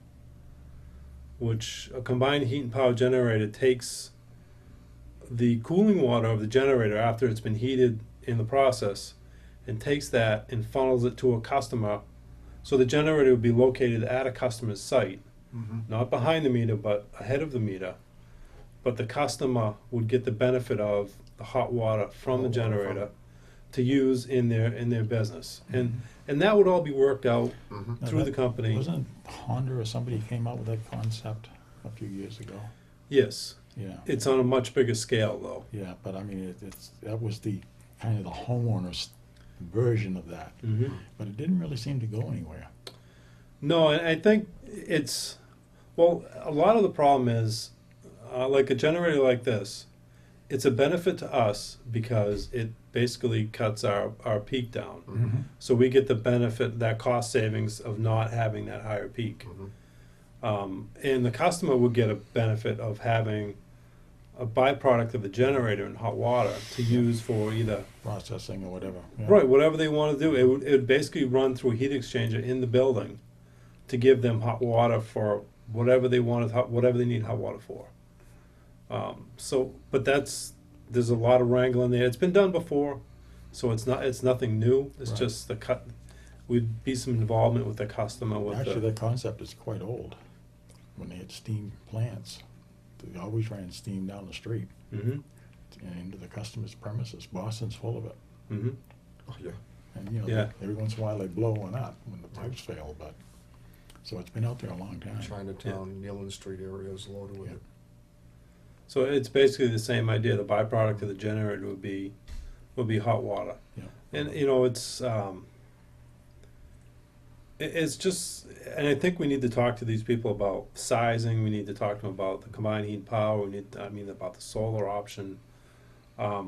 which a combined heat and power generator takes the cooling water of the generator after it's been heated in the process and takes that and funnels it to a customer. So the generator would be located at a customer's site, not behind the meter, but ahead of the meter. But the customer would get the benefit of the hot water from the generator to use in their business. And that would all be worked out through the company. Wasn't Honda or somebody came out with that concept a few years ago? Yes. Yeah. It's on a much bigger scale, though. Yeah, but I mean, that was the kind of the homeowner's version of that. Mm-hmm. But it didn't really seem to go anywhere. No, and I think a lot of the problem is, like a generator like this, it's a benefit to us because it basically cuts our peak down. So we get the benefit, that cost savings of not having that higher peak. And the customer would get a benefit of having a byproduct of the generator and hot water to use for either Processing or whatever. Yeah. right, whatever they want to do. It would basically run through a heat exchanger in the building to give them hot water for whatever they wanted, whatever they need hot water for. But that's there's a lot of wrangling there. It's been done before, so it's nothing new. It's Right. just would be some involvement with the customer with Actually, the. that concept is quite old. When they had steam plants, they always ran steam down the street Mm-hmm, and into the customer's premises. Boston's full of it. mm-hmm. Oh, yeah. And, you know, Yeah. every once in a while they blow one up when the pipes fail, but, so it's been out there a long time. Chinatown, Nealon Street area is loaded with Yeah. it. So it's basically the same idea. The byproduct of the generator would be hot water. Yeah. And, you know, it's just, and I think we need to talk to these people about sizing, we need to talk to them about the combined heat and power, about the solar option. I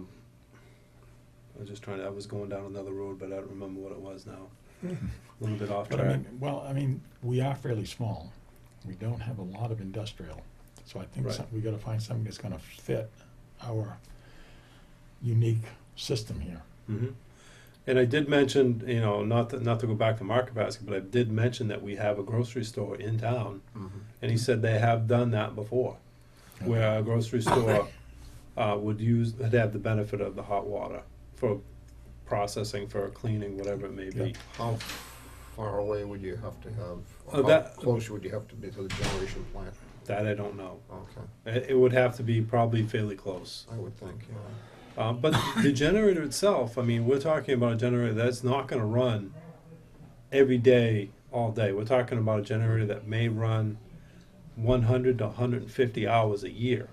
was going down another road, but I don't remember what it was now. A little bit off But I track. mean, we are fairly small. We don't have a lot of industrial. So I think Right. we gotta find something that's gonna fit our unique system here. Mhm. And I did mention, you know, not to go back to Market Basket, but I did mention that we have a grocery store in town, and he said they have done that before, where a grocery store would have the benefit of the hot water for processing, for cleaning, whatever it may be. How far away would you have to have, Oh, how that- close would you have to be to the generation plant? That I don't know. Okay, It would have to be probably fairly close. I would think, yeah. But the generator itself, I mean, we're talking about a generator that's not gonna run every day, all day. We're talking about a generator that may run 100 to 150 hours a year.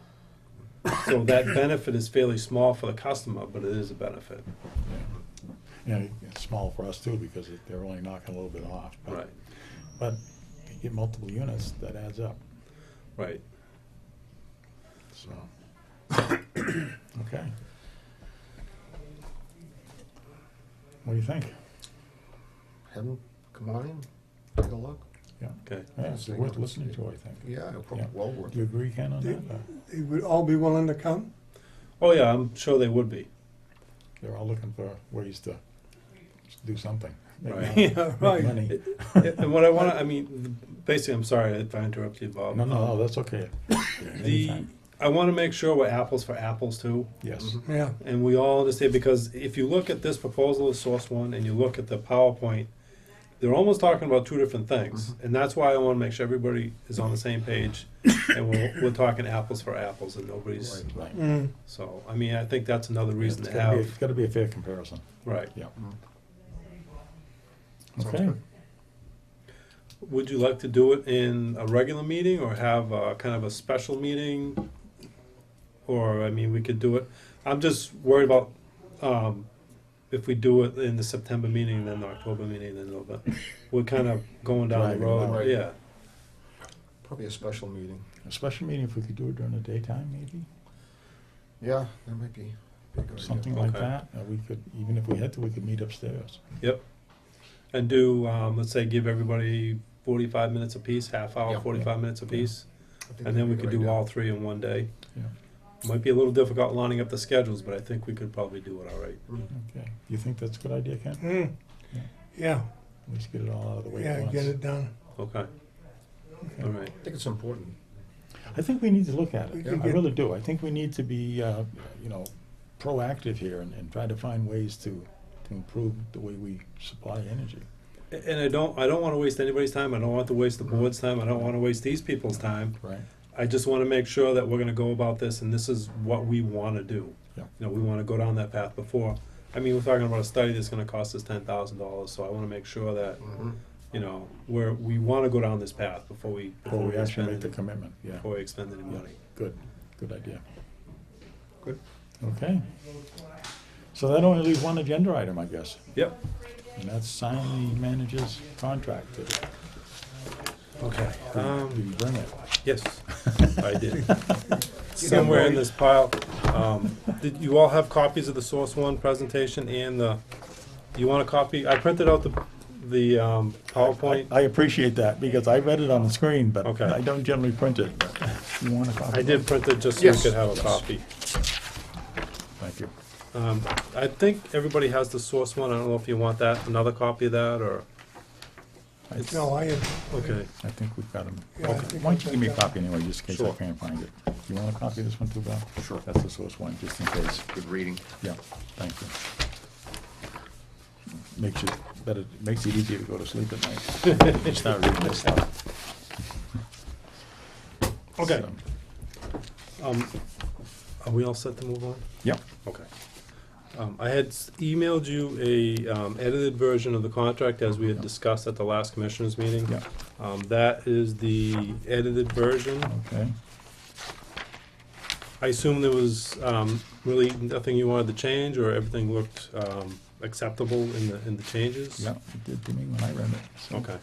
So that benefit is fairly small for the customer, but it is a benefit. Yeah, it's small for us too, because they're only knocking a little bit off. But- Right, But if you get multiple units, that adds up, right. so. Okay. What do you think? Have them come on in, take a look. Yeah, Okay. yeah, it's worth listening to, I think. Yeah, Yeah. well worth Do you it. agree, Ken, on They- that? They would all be willing to come? Oh, yeah, I'm sure they would be. They're all looking for ways to do something. Make Right. money- Yeah, make right. money. And what I wanna, basically, I'm sorry if I interrupted you, Bob. No, that's okay. Anytime. I wanna make sure we're apples for apples too. Yes, Yeah, And we all understand, because if you look at this proposal as source one and you look at the PowerPoint, they're almost talking about two different things. And that's why I wanna make sure everybody is on the same page and we're talking apples for apples and nobody's, Right. right. so, I mean, I think that's another reason It's to gotta be- have, It's gotta be a fair comparison, right. yeah. Sounds Okay, good. Would you like to do it in a regular meeting or have a kind of a special meeting? Or, I mean, we could do it, I'm just worried about, if we do it in the September meeting, then the October meeting, then November. We're kind of going down the Dragging it road, out. yeah. Probably a special meeting. a special meeting, if we could do it during the daytime, maybe, Yeah, that might be a good idea. something like Okay. that. We could, even if we had to, we could meet upstairs. Yep. And do, let's say, give everybody 45 minutes apiece, half hour, Yeah. 45 minutes apiece, I think and that'd then be we a could good do idea. all three in one day. Yeah. Might be a little difficult lining up the schedules, but I think we could probably do it all right. Okay, you think that's a good idea, Ken? mm, yeah, At least get it all out of the way at yeah, once. get it done. Okay. All right. I think it's important. I think we need to look at We it. could I get- really do. I think we need to be, proactive here and try to find ways to improve the way we supply energy. And I don't want to waste anybody's time. I don't want to waste the board's time. I don't want to waste these people's time. Right. I just want to make sure that we're going to go about this, and this is what we want to do. Yeah. You know, we want to go down that path before. I mean, we're talking about a study that's going to cost us $10,000, so I want to make sure that, you know, we want to go down this path before we Before we actually make the any- commitment, yeah. before we expend any money. Good idea. Good. Okay. So that only leaves one agenda item, I guess, Yep. and that's sign the manager's contract. Okay. Did you bring it? Yes, I did. Somewhere in this pile. Did you all have copies of the Source One presentation and you want a copy? I printed out the PowerPoint. I appreciate that, because I read it on the screen, but Okay. I don't generally print it. You want a copy? I did print it just so you Yes, could have a yes. copy. Thank you. I think everybody has the Source One. I don't know if you want that, another copy of that, or, It's- No, I am. Okay, I think we've got them. Yeah, I think Why don't you I've give me a got that. copy anyway, just in case I Sure. can't find it? You want a copy of this one too, Val? Sure. That's the source one, just in case. Good reading. Yeah, thank you. Makes it better, makes it easier to go to sleep at night. You start reading this stuff. Okay. So, Are we all set to move on? Yep, Okay. I had emailed you a edited version of the contract as we had discussed at the last commissioners meeting. yeah, That is the edited version. okay. I assume there was really nothing you wanted to change, or everything looked acceptable in the changes? Yeah, it did to me when I read it. So Okay.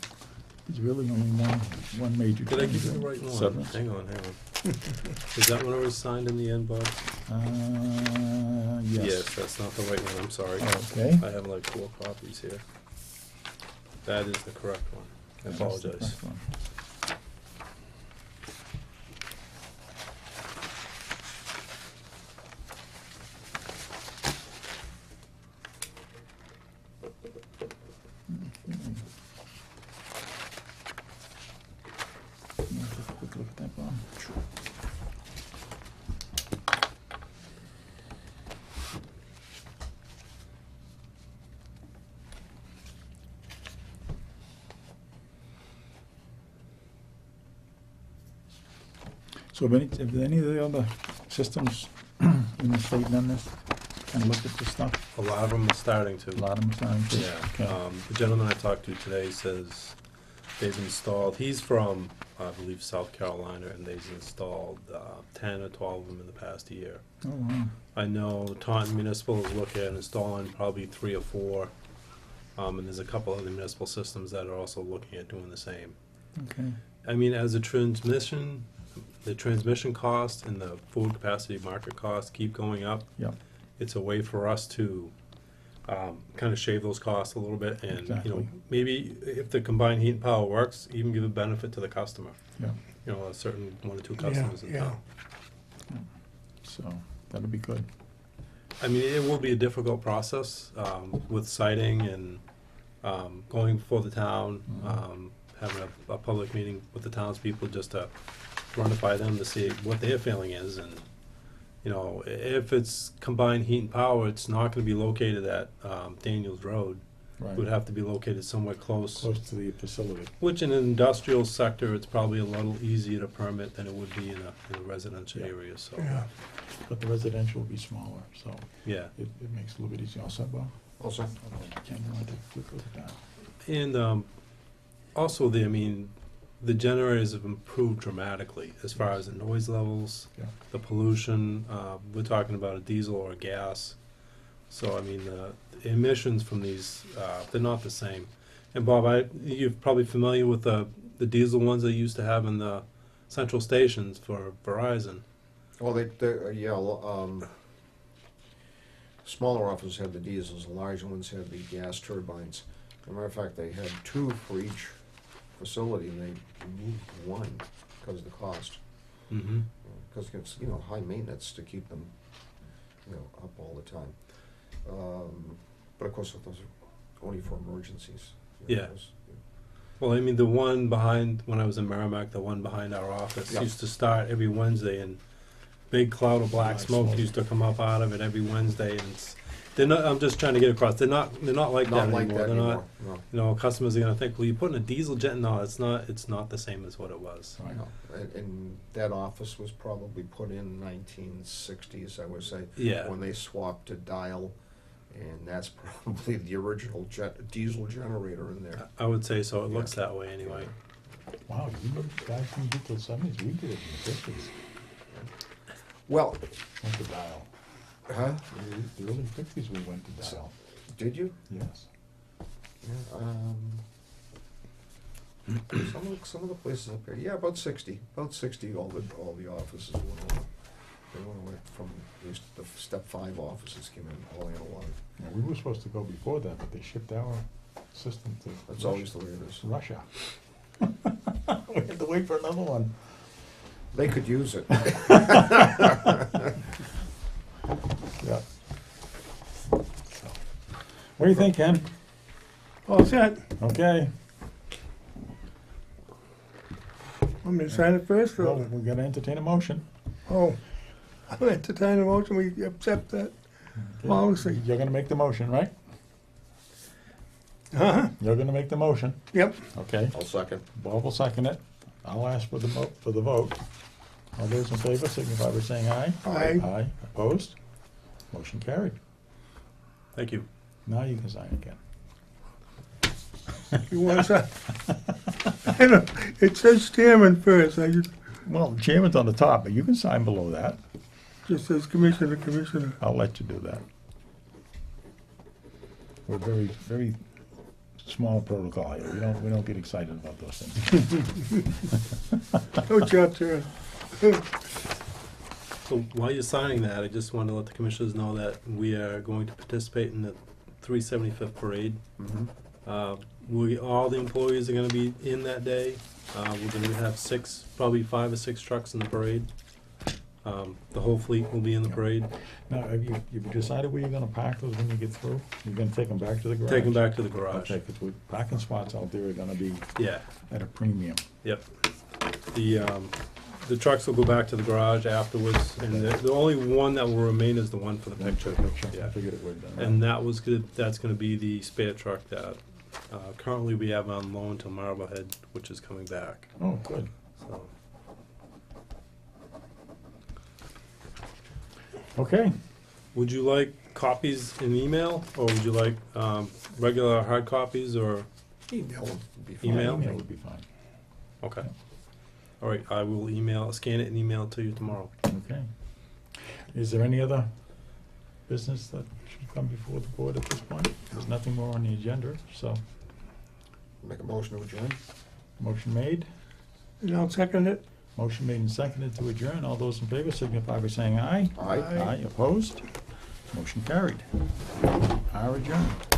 There's really only one major change. Did I give you the right one? Severance. Hang on. Is that one already signed in the end, Bob? Yes. Yes, that's not the right one, I'm sorry. Okay. I have like 4 copies here. That is the correct one. I That's the apologize. correct one. Can you take a quick look at that, Bob? Sure. So have any of the other systems in the state done this? And looked at this stuff? A lot of them are starting to. A lot of them starting to? Yeah. Okay. The gentleman I talked to today says they've installed, he's from, I believe, South Carolina, and they've installed 10 or 12 of them in the past year. Oh, wow. I know Taunton Municipal is looking at installing probably 3 or 4, and there's a couple other municipal systems that are also looking at doing the same. Okay. I mean, as the transmission cost and the full capacity market cost keep going up, Yep. it's a way for us to kind of shave those costs a little bit, and Exactly. maybe if the combined heat and power works, even give a benefit to the customer. Yeah. A certain 1 or 2 Yeah, customers in yeah. town. So that'll be good. I mean, it will be a difficult process with siting and going before the town, having a public meeting with the townspeople just to run it by them to see what their feeling is. And, if it's combined heat and power, it's not going to be located at Daniels Road. It would Right. have to be located somewhere close. Close to the facility. Which in an industrial sector, it's probably a little easier to permit than it would be in a residential Yeah. area, so, Yeah. But the residential will be smaller, so yeah. it makes it a little bit easier. Also, Bob? Also, Ken, you want to take a quick look at that? And also, the generators have improved dramatically as far as the noise levels, Yeah. the pollution. We're talking about a diesel or a gas. So, the emissions from these, they're not the same. And Bob, you're probably familiar with the diesel ones they used to have in the central stations for Verizon. well, smaller offices had the diesels, the larger ones had the gas turbines. As a matter of fact, they had 2 for each facility, and they removed 1 because of the cost. Mm-hmm. Because it's, high maintenance to keep them, up all the time. But of course, those are only for emergencies. Yeah. Well, the one behind, when I was in Merrimack, the one behind our office Yeah. used to start every Wednesday, and big cloud of black Black smoke smoke. used to come up out of it every Wednesday, and they're not, I'm just trying to get across, they're not like Not that like anymore. that They're anymore, not, no. customers are gonna think, well, you're putting a diesel jet, no, it's not the same as what it was. Right. No. And that office was probably put in 1960s, I would say. Yeah. When they swapped to dial, and that's probably the original diesel generator in there. I would say so, it looks Yeah. that way anyway. Wow, you guys didn't get to the 70s, we did it in the 50s. Well, Went to dial. huh? The early 50s we went to dial. Did you? Yes. Yeah, some of the places up here, yeah, about 60, all the offices went over. They went away from, the step 5 offices came in all analog. Yeah, we were supposed to go before that, but they shipped our system to That's always the way it is. Russia. We had to wait for another one. They could use it. Yeah. What do you think, Ken? All set. Okay. Want me to sign it first, Well, or? we're gonna entertain a motion. Oh, I'll entertain a motion, we accept that policy. You're gonna make the motion, right? Uh-huh, You're gonna make the motion, yep. okay? I'll second. Bob will second it. I'll ask for the vote. All those in favor signify by saying aye. Aye. Aye, opposed? Motion carried. Thank you. Now you can sign again. You want to sign? I know, it says chairman first, I Well, the chairman's on the top, but you can sign below that. just says commissioner, commissioner. I'll let you do that. We're very, very small protocol here. We don't get excited about those things. Oh, it's your turn. So while you're signing that, I just wanted to let the commissioners know that we are going to participate in the 375th parade. All the employees are gonna be in that day. We're gonna have probably 5 or 6 trucks in the parade. The whole fleet will be in the parade. Now, have you decided where you're gonna park those when you get through? You're gonna take them back to the garage? Take them back to the garage. Okay, because parking spots out there are gonna be Yeah, at a premium. yep. The trucks will go back to the garage afterwards, and the only one that will remain is the one for the picture. I Yeah. figured it would. And that's gonna be the spare truck that, currently we have on loan to Marblehead, which is coming back, Oh, good. so. Okay. Would you like copies in email, or would you like, regular hard copies, or, Email would be fine. Email? Email would be fine. okay. All right, I will scan it and email it to you tomorrow. Okay. Is there any other business that should come before the board at this point? There's nothing more on the agenda, so Make a motion to adjourn? motion made. And I'll second it. Motion made and seconded to adjourn. All those in favor signify by saying aye. Aye. Aye, opposed? Motion carried. Are adjourned.